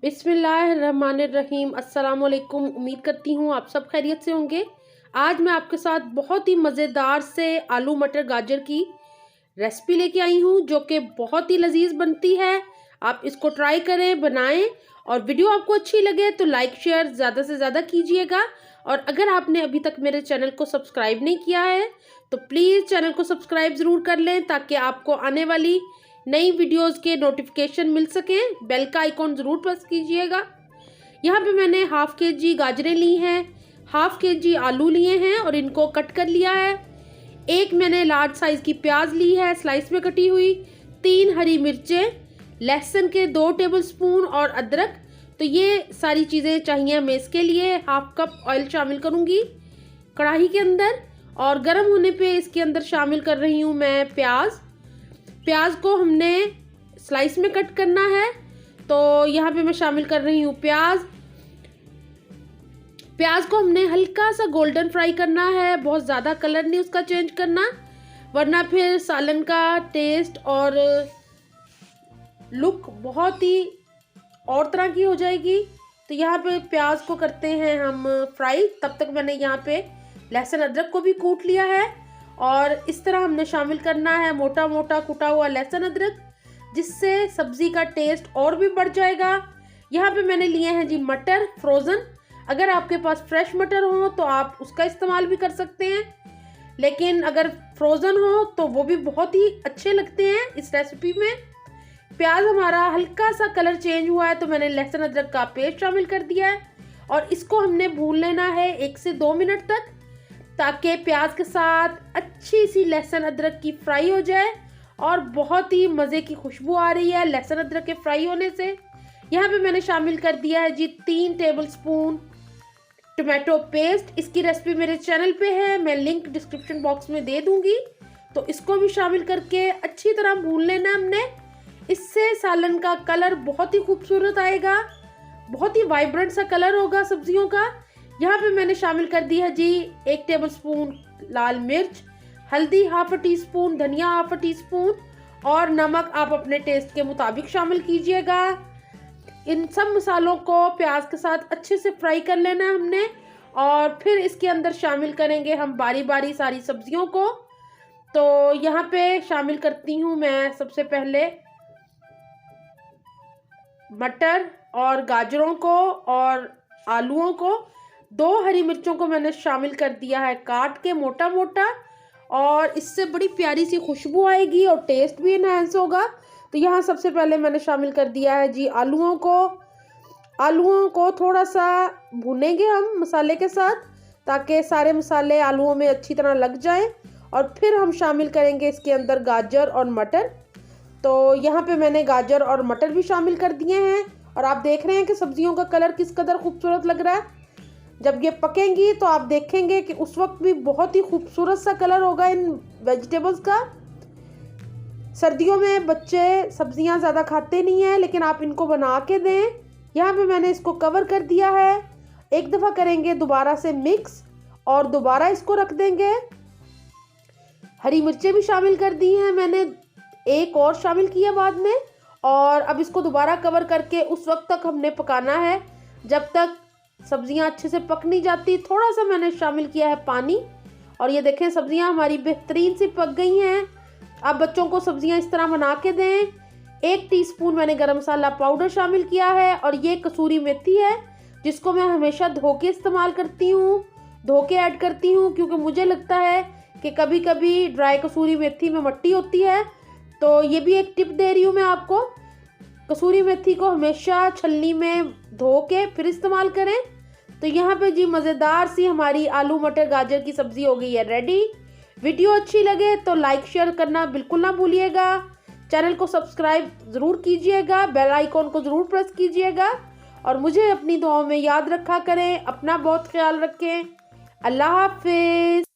बिस्मिल्लाहिर्रहमानिर्रहीम। अस्सलाम वालेकुम। उम्मीद करती हूँ आप सब खैरियत से होंगे। आज मैं आपके साथ बहुत ही मज़ेदार से आलू मटर गाजर की रेसिपी लेके आई हूँ, जो कि बहुत ही लजीज बनती है। आप इसको ट्राई करें, बनाएं, और वीडियो आपको अच्छी लगे तो लाइक शेयर ज़्यादा से ज़्यादा कीजिएगा। और अगर आपने अभी तक मेरे चैनल को सब्सक्राइब नहीं किया है तो प्लीज़ चैनल को सब्सक्राइब ज़रूर कर लें, ताकि आपको आने वाली नई वीडियोस के नोटिफिकेशन मिल सकें। बेल का आइकॉन ज़रूर प्रेस कीजिएगा। यहाँ पे मैंने हाफ केजी गाजरें ली हैं, हाफ केजी आलू लिए हैं और इनको कट कर लिया है। एक मैंने लार्ज साइज़ की प्याज ली है स्लाइस में कटी हुई, 3 हरी मिर्चें, लहसुन के 2 टेबलस्पून और अदरक। तो ये सारी चीज़ें चाहिए हमें इसके लिए। हाफ कप ऑयल शामिल करूँगी कढ़ाई के अंदर, और गर्म होने पे इसके अंदर शामिल कर रही हूँ मैं प्याज को हमने स्लाइस में कट करना है। तो यहाँ पे मैं शामिल कर रही हूँ प्याज को हमने हल्का सा गोल्डन फ्राई करना है, बहुत ज़्यादा कलर नहीं उसका चेंज करना, वरना फिर सालन का टेस्ट और लुक बहुत ही और तरह की हो जाएगी। तो यहाँ पे प्याज को करते हैं हम फ्राई। तब तक मैंने यहाँ पे लहसुन अदरक को भी कूट लिया है, और इस तरह हमने शामिल करना है मोटा मोटा कुटा हुआ लहसुन अदरक, जिससे सब्ज़ी का टेस्ट और भी बढ़ जाएगा। यहाँ पे मैंने लिए हैं जी मटर फ्रोज़न। अगर आपके पास फ्रेश मटर हो तो आप उसका इस्तेमाल भी कर सकते हैं, लेकिन अगर फ्रोज़न हो तो वो भी बहुत ही अच्छे लगते हैं इस रेसिपी में। प्याज हमारा हल्का सा कलर चेंज हुआ है तो मैंने लहसुन अदरक का पेस्ट शामिल कर दिया है, और इसको हमने भून लेना है 1 से 2 मिनट तक, ताकि प्याज के साथ अच्छी सी लहसुन अदरक की फ्राई हो जाए। और बहुत ही मज़े की खुशबू आ रही है लहसुन अदरक के फ्राई होने से। यहाँ पे मैंने शामिल कर दिया है जी 3 टेबलस्पून टमाटो पेस्ट। इसकी रेसिपी मेरे चैनल पे है, मैं लिंक डिस्क्रिप्शन बॉक्स में दे दूँगी। तो इसको भी शामिल करके अच्छी तरह भून लेना हमने। इससे सालन का कलर बहुत ही खूबसूरत आएगा, बहुत ही वाइब्रेंट सा कलर होगा सब्जियों का। यहाँ पे मैंने शामिल कर दिया है जी 1 टेबलस्पून लाल मिर्च, हल्दी हाफ टी स्पून, धनिया हाफ टी स्पून, और नमक आप अपने टेस्ट के मुताबिक शामिल कीजिएगा। इन सब मसालों को प्याज के साथ अच्छे से फ्राई कर लेना है हमने, और फिर इसके अंदर शामिल करेंगे हम बारी बारी सारी सब्जियों को। तो यहाँ पे शामिल करती हूँ मैं सबसे पहले मटर और गाजरों को और आलूओं को। 2 हरी मिर्चों को मैंने शामिल कर दिया है काट के मोटा मोटा, और इससे बड़ी प्यारी सी खुशबू आएगी और टेस्ट भी इनहेंस होगा। तो यहाँ सबसे पहले मैंने शामिल कर दिया है जी आलूओं को थोड़ा सा भूनेंगे हम मसाले के साथ, ताकि सारे मसाले आलूओं में अच्छी तरह लग जाएं। और फिर हम शामिल करेंगे इसके अंदर गाजर और मटर। तो यहाँ पे मैंने गाजर और मटर भी शामिल कर दिए हैं, और आप देख रहे हैं कि सब्जियों का कलर किस कदर खूबसूरत लग रहा है। जब ये पकेंगी तो आप देखेंगे कि उस वक्त भी बहुत ही खूबसूरत सा कलर होगा इन वेजिटेबल्स का। सर्दियों में बच्चे सब्जियां ज़्यादा खाते नहीं हैं, लेकिन आप इनको बना के दें। यहाँ पे मैंने इसको कवर कर दिया है। एक दफ़ा करेंगे दोबारा से मिक्स, और दोबारा इसको रख देंगे। हरी मिर्चें भी शामिल कर दी हैं मैंने, एक और शामिल किया बाद में, और अब इसको दोबारा कवर करके उस वक्त तक हमने पकाना है जब तक सब्जियां अच्छे से पक नहीं जाती। थोड़ा सा मैंने शामिल किया है पानी, और ये देखें सब्जियां हमारी बेहतरीन सी पक गई हैं। आप बच्चों को सब्जियां इस तरह बना के दें। 1 टीस्पून मैंने गरम मसाला पाउडर शामिल किया है, और ये कसूरी मेथी है, जिसको मैं हमेशा धो के इस्तेमाल करती हूँ, धो के ऐड करती हूँ, क्योंकि मुझे लगता है कि कभी कभी ड्राई कसूरी मेथी में मिट्टी होती है। तो ये भी एक टिप दे रही हूँ मैं आपको, कसूरी मेथी को हमेशा छलनी में धो के फिर इस्तेमाल करें। तो यहाँ पे जी मज़ेदार सी हमारी आलू मटर गाजर की सब्ज़ी हो गई है रेडी। वीडियो अच्छी लगे तो लाइक शेयर करना बिल्कुल ना भूलिएगा। चैनल को सब्सक्राइब ज़रूर कीजिएगा, बेल आइकॉन को ज़रूर प्रेस कीजिएगा, और मुझे अपनी दुआओं में याद रखा करें। अपना बहुत ख्याल रखें। अल्लाह हाफिज़।